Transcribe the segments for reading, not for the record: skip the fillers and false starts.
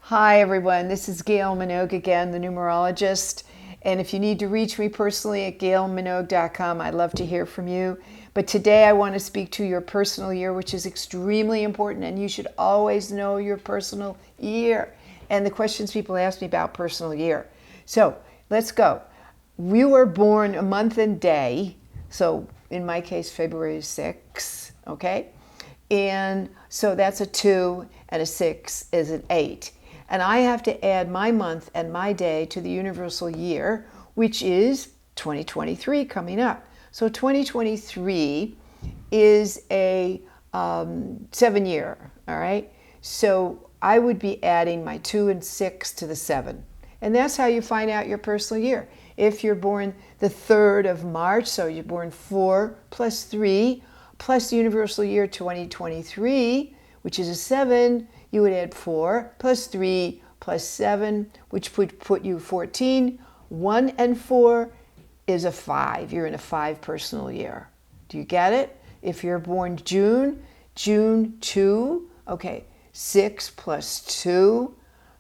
Hi everyone, this is Gail Minogue again, the numerologist. And if you need to reach me personally at gailminogue.com, I'd love to hear from you. But today I want to speak to your personal year, which is extremely important, and you should always know your personal year and the questions people ask me about personal year. So let's go. We were born a month and day, so in my case, February 6th, okay? And so that's a 2, and a 6 is an 8. And I have to add my month and my day to the universal year, which is 2023 coming up. So 2023 is a 7-year, all right? So I would be adding my 2 and 6 to the 7. And that's how you find out your personal year. If you're born the 3rd of March, so you're born 4 plus 3 plus the universal year 2023, which is a 7, you would add 4 plus 3 plus 7, which would put you 14. 1 and 4 is a 5. You're in a 5 personal year. Do you get it? If you're born June 2, okay, 6 plus 2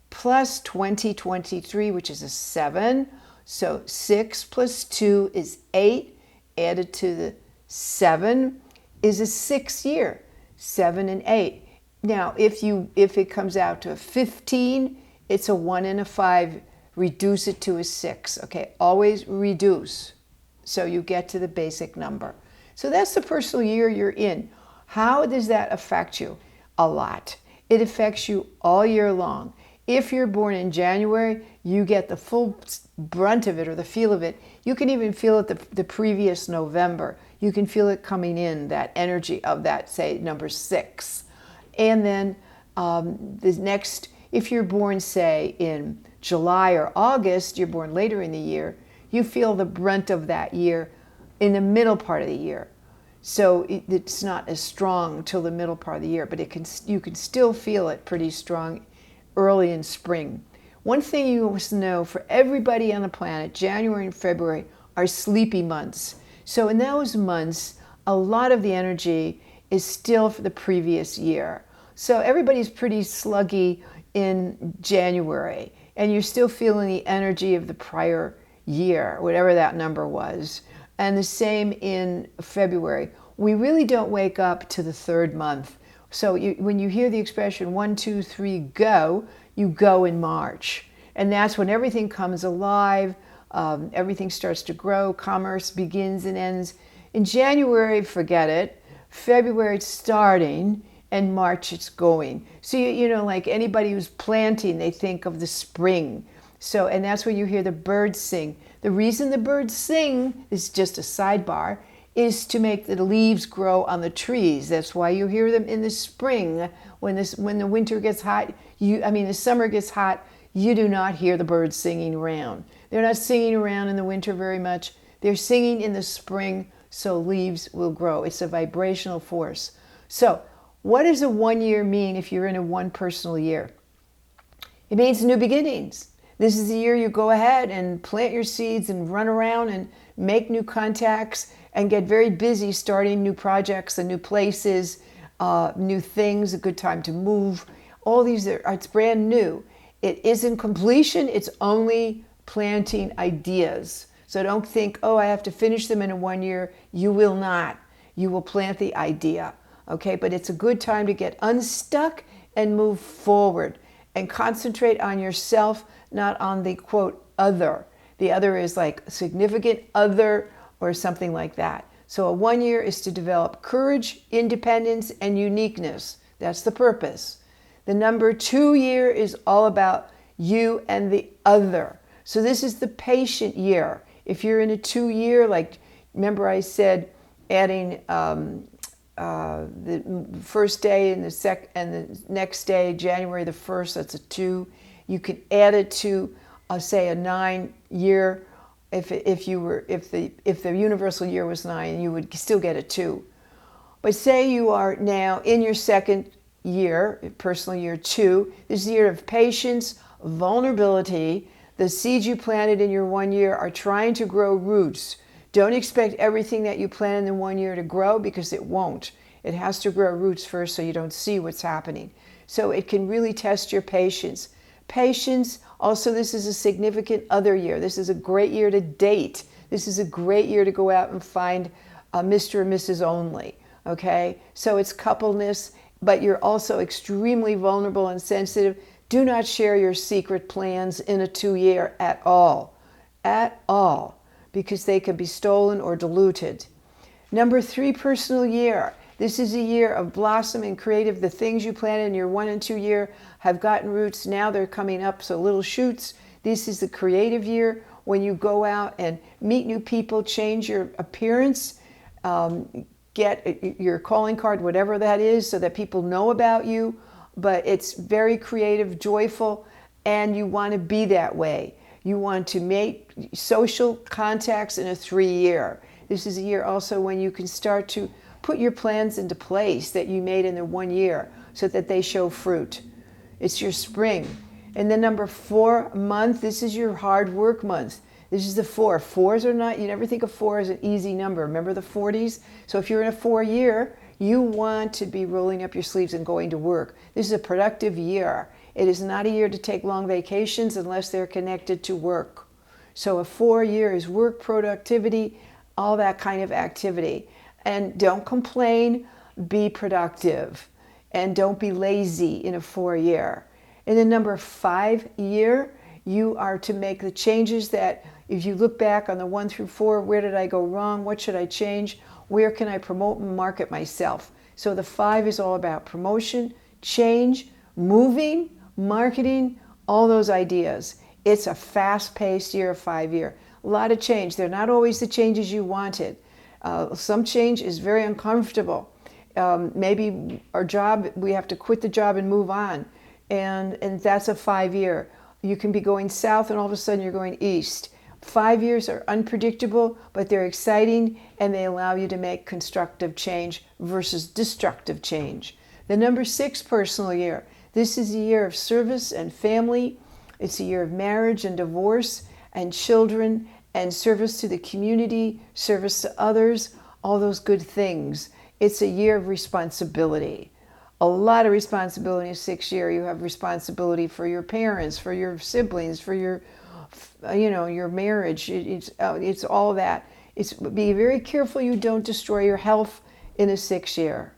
plus 2023, which is a 7. So 6 plus 2 is 8, added to the 7 is a 6 year, 7 and 8. Now, if it comes out to a 15, it's a 1 and a 5. Reduce it to a 6. Okay, always reduce so you get to the basic number. So that's the personal year you're in. How does that affect you? A lot. It affects you all year long. If you're born in January, you get the full brunt of it or the feel of it. You can even feel it the previous November. You can feel it coming in, that energy of that, say, number 6. And then the next, if you're born, say, in July or August, you're born later in the year, you feel the brunt of that year in the middle part of the year. So it's not as strong till the middle part of the year, but you can still feel it pretty strong early in spring. One thing you must know, for everybody on the planet, January and February are sleepy months. So in those months, a lot of the energy is still for the previous year. So everybody's pretty sluggy in January, and you're still feeling the energy of the prior year, whatever that number was. And the same in February. We really don't wake up to the 3rd month. So when you hear the expression 1, 2, 3, go, you go in March. And that's when everything comes alive, everything starts to grow, commerce begins and ends. In January, forget it. February it's starting, and March it's going. So you know, like anybody who's planting, they think of the spring. So, and that's where you hear the birds sing. The reason the birds sing is just a sidebar, is to make the leaves grow on the trees. That's why you hear them in the spring. When the winter gets hot, the summer gets hot, you do not hear the birds singing around. They're not singing around in the winter very much. They're singing in the spring, so leaves will grow. It's a vibrational force. So what does a 1 year mean if you're in a 1 personal year? It means new beginnings. This is the year you go ahead and plant your seeds and run around and make new contacts and get very busy starting new projects and new places, new things, a good time to move. All these, it's brand new. It isn't completion, it's only planting ideas. So don't think, oh, I have to finish them in a 1 year. You will not. You will plant the idea, okay? But it's a good time to get unstuck and move forward and concentrate on yourself, not on the, quote, other. The other is like significant other or something like that. So a 1 year is to develop courage, independence, and uniqueness. That's the purpose. The number 2 year is all about you and the other. So this is the patient year. If you're in a 2 year, like, remember I said, adding the first day and the next day, January the 1st, that's a 2. You could add it to, say, a 9 year. If the universal year was 9, you would still get a 2. But say you are now in your 2nd year, personal year 2. This is the year of patience, vulnerability. The seeds you planted in your 1 year are trying to grow roots. Don't expect everything that you plant in the 1 year to grow, because it won't. It has to grow roots first so you don't see what's happening. So it can really test your patience. Patience, also this is a significant other year. This is a great year to date. This is a great year to go out and find Mr. or Mrs. Only, okay? So it's coupleness, but you're also extremely vulnerable and sensitive. Do not share your secret plans in a 2-year at all, because they could be stolen or diluted. Number 3, personal year. This is a year of blossom and creative. The things you planted in your 1 and 2 year have gotten roots. Now they're coming up, so little shoots. This is the creative year when you go out and meet new people, change your appearance, get your calling card, whatever that is, so that people know about you. But it's very creative, joyful, and you want to be that way. You want to make social contacts in a 3-year. This is a year also when you can start to put your plans into place that you made in the 1 year so that they show fruit. It's your spring. And then number 4 month, this is your hard work month. This is the 4. 4s are not, you never think of 4 as an easy number. Remember the 40s? So if you're in a 4-year, you want to be rolling up your sleeves and going to work. This is a productive year. It is not a year to take long vacations unless they're connected to work. So a 4-year is work, productivity, all that kind of activity. And don't complain, be productive. And don't be lazy in a 4-year. In the number 5 year, you are to make the changes that, if you look back on the 1 through 4, where did I go wrong? What should I change? Where can I promote and market myself? So the 5 is all about promotion, change, moving, marketing, all those ideas. It's a fast-paced year, a 5-year. A lot of change. They're not always the changes you wanted. Some change is very uncomfortable. Maybe our job, we have to quit the job and move on. And that's a 5-year. You can be going south and all of a sudden you're going east. 5 years are unpredictable, but they're exciting and they allow you to make constructive change versus destructive change. The number 6 personal year. This is a year of service and family. It's a year of marriage and divorce and children and service to the community, service to others, all those good things. It's a year of responsibility. A lot of responsibility in a 6 year. You have responsibility for your parents, for your siblings, for your marriage. It's all that. Be very careful you don't destroy your health in a 6 year,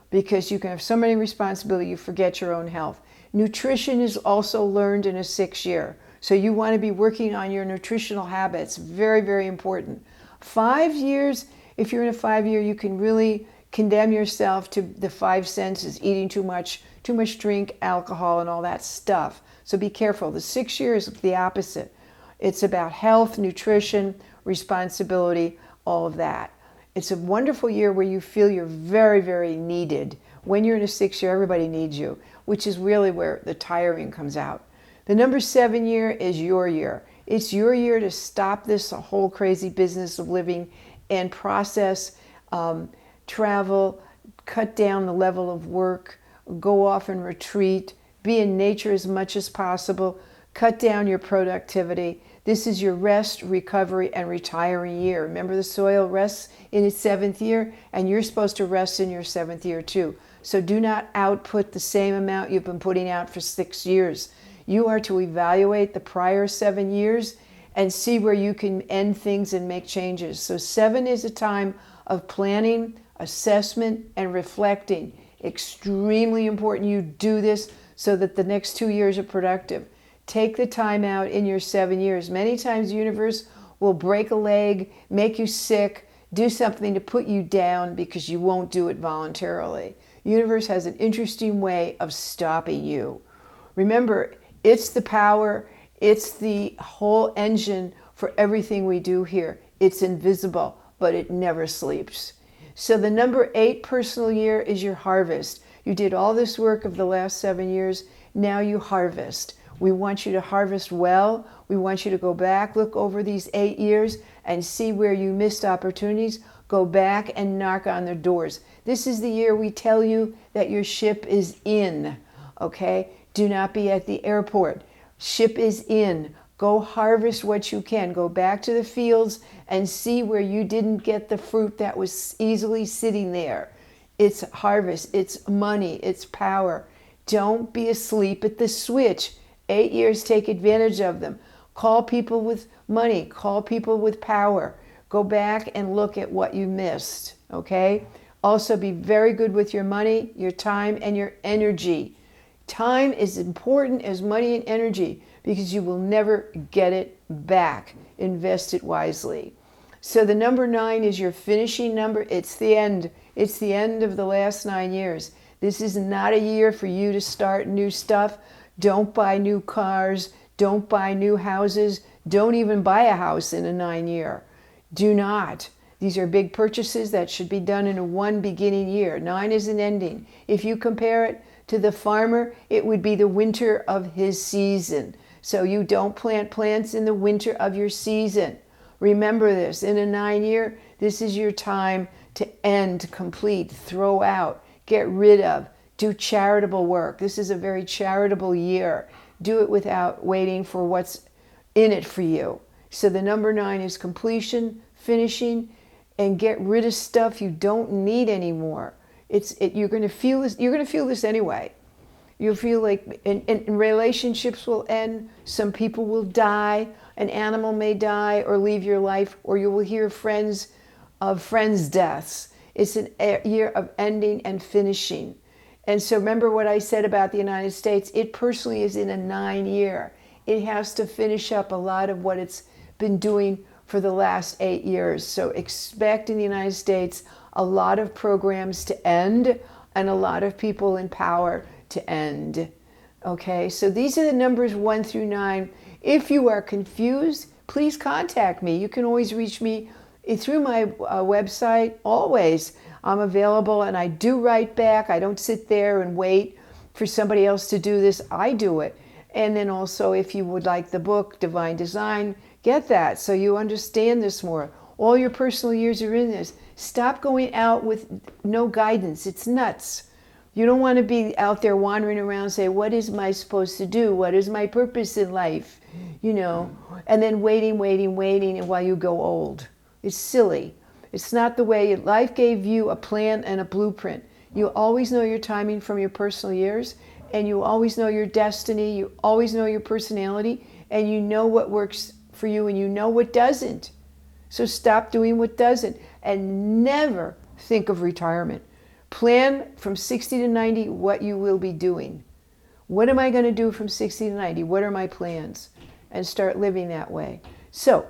because you can have so many responsibilities you forget your own health. Nutrition is also learned in a 6 year. So you want to be working on your nutritional habits. Very, very important. 5 years, if you're in a 5-year, you can really condemn yourself to the 5 senses, eating too much drink, alcohol, and all that stuff. So be careful. The 6 year is the opposite. It's about health, nutrition, responsibility, all of that. It's a wonderful year where you feel you're very, very needed. When you're in a 6 year, everybody needs you, which is really where the tiring comes out. The number 7 year is your year. It's your year to stop this whole crazy business of living and process, travel, cut down the level of work, go off and retreat, be in nature as much as possible, cut down your productivity. This is your rest, recovery, and retiring year. Remember, the soil rests in its 7th year, and you're supposed to rest in your 7th year too. So do not output the same amount you've been putting out for 6 years. You are to evaluate the prior 7 years and see where you can end things and make changes. So 7 is a time of planning, assessment, and reflecting. Extremely important you do this so that the next 2 years are productive. Take the time out in your 7 years. Many times the universe will break a leg, make you sick, do something to put you down because you won't do it voluntarily. The universe has an interesting way of stopping you. Remember, it's the power, it's the whole engine for everything we do here. It's invisible, but it never sleeps. So the number 8 personal year is your harvest. You did all this work of the last 7 years, now you harvest. We want you to harvest well. We want you to go back, look over these 8 years and see where you missed opportunities. Go back and knock on their doors. This is the year we tell you that your ship is in, okay? Do not be at the airport. Ship is in. Go harvest what you can. Go back to the fields and see where you didn't get the fruit that was easily sitting there. It's harvest, it's money, it's power. Don't be asleep at the switch. 8 years, take advantage of them. Call people with money. Call people with power. Go back and look at what you missed, okay? Also, be very good with your money, your time, and your energy. Time is important as money and energy because you will never get it back. Invest it wisely. So the number 9 is your finishing number. It's the end. It's the end of the last 9 years. This is not a year for you to start new stuff. Don't buy new cars. Don't buy new houses. Don't even buy a house in a 9-year. Do not. These are big purchases that should be done in a one beginning year. 9 is an ending. If you compare it to the farmer, it would be the winter of his season. So you don't plant plants in the winter of your season. Remember this. In a 9-year, this is your time to end, complete, throw out, get rid of, do charitable work. This is a very charitable year. Do it without waiting for what's in it for you. So the number 9 is completion, finishing, and get rid of stuff you don't need anymore. You're going to feel this. You're going to feel this anyway. You'll feel like, and relationships will end. Some people will die. An animal may die or leave your life, or you will hear of friends' deaths. It's a year of ending and finishing. And so remember what I said about the United States. It personally is in a 9-year. It has to finish up a lot of what it's been doing for the last 8 years. So expect in the United States a lot of programs to end and a lot of people in power to end. Okay, so these are the numbers 1 through 9. If you are confused, please contact me. You can always reach me through my website. Always, I'm available, and I do write back. I don't sit there and wait for somebody else to do this. I do it. And then also, if you would like the book, Divine Design, get that so you understand this more. All your personal years are in this. Stop going out with no guidance. It's nuts. You don't want to be out there wandering around and say, what is I supposed to do? What is my purpose in life? You know, and then waiting, and while you go old. It's silly. It's not the way life gave you a plan and a blueprint. You always know your timing from your personal years, and you always know your destiny. You always know your personality, and you know what works for you, and you know what doesn't. So stop doing what doesn't, and never think of retirement. Plan from 60 to 90 what you will be doing. What am I going to do from 60 to 90? What are my plans? And start living that way. So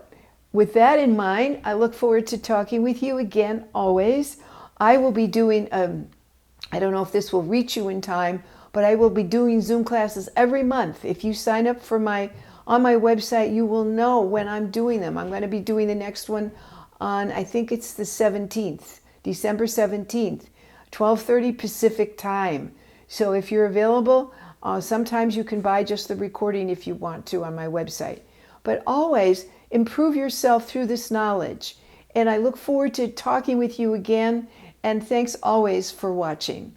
with that in mind, I look forward to talking with you again always. I will be doing, I don't know if this will reach you in time, but I will be doing Zoom classes every month. If you sign up for on my website, you will know when I'm doing them. I'm going to be doing the next one on, I think it's the 17th, December 17th. 12:30 Pacific time. So if you're available, sometimes you can buy just the recording if you want to on my website. But always improve yourself through this knowledge. And I look forward to talking with you again. And thanks always for watching.